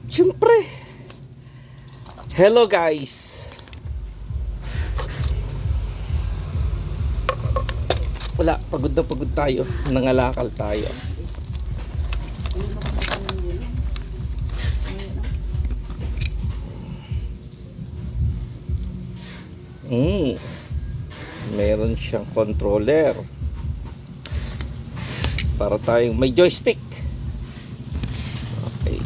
Siyempre. Hello guys. Wala, pagod na pagod tayo. Nangalakal tayo. Meron siyang controller. Para tayong may joystick. Okay.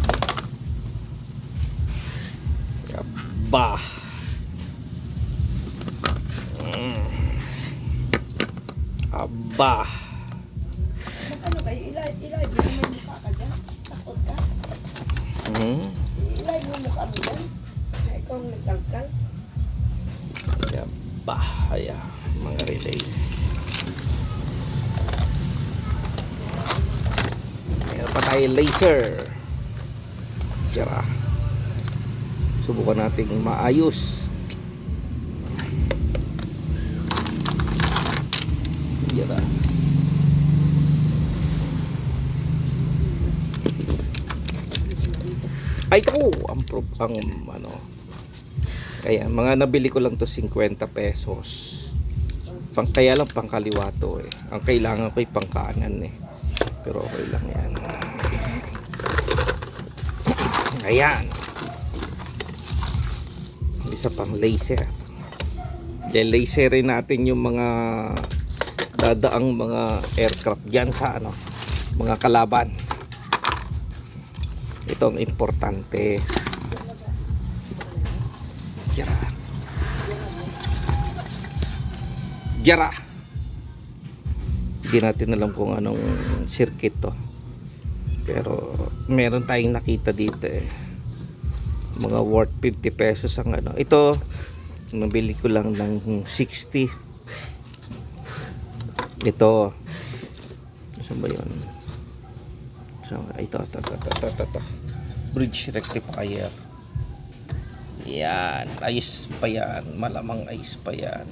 Bah. Aba. Ano kayo? Ilay mo may mukha ka dyan. Takot ka. Ilay mo mukha mo dyan. Na ikaw ang nagkalkal. Bahaya mga relay. Meron pa tayo laser. Tira. Subukan nating maayos. Tira. Ay ko ang ano. Kaya mga nabili ko lang to 50 pesos. Kaya lang pang kaliwa to eh. Ang kailangan ko ay pang kanan eh. Pero okay lang yan. Ayan. Isa pang laser. Laserin natin yung mga dadaang mga aircraft dyan sa ano, mga kalaban. Ito ang importante. Jara. Hindi natin alam kung anong circuit to. Pero meron tayong nakita dito eh. Mga worth 50 pesos ang ano. Ito, nabili ko lang ng 60. Ito. Saan ba yun? Ito. Bridge rectifier. Yan, ayos pa yan. Malamang ayos pa yan.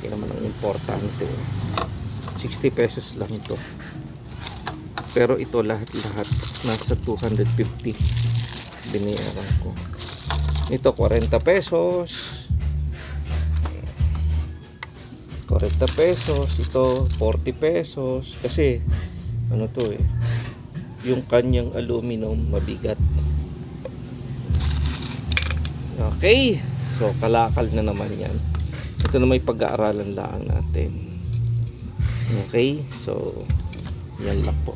Hindi naman ang importante. 60 pesos lang ito. Pero ito lahat-lahat nasa 250 binayaran ko. Ito 40 pesos. 40 pesos. Ito 40 pesos. Kasi ano to eh, yung kanyang aluminum mabigat. Okay, so kalakal na naman yan. Ito na may pag-aaralan lang natin. Okay, so yan lang po.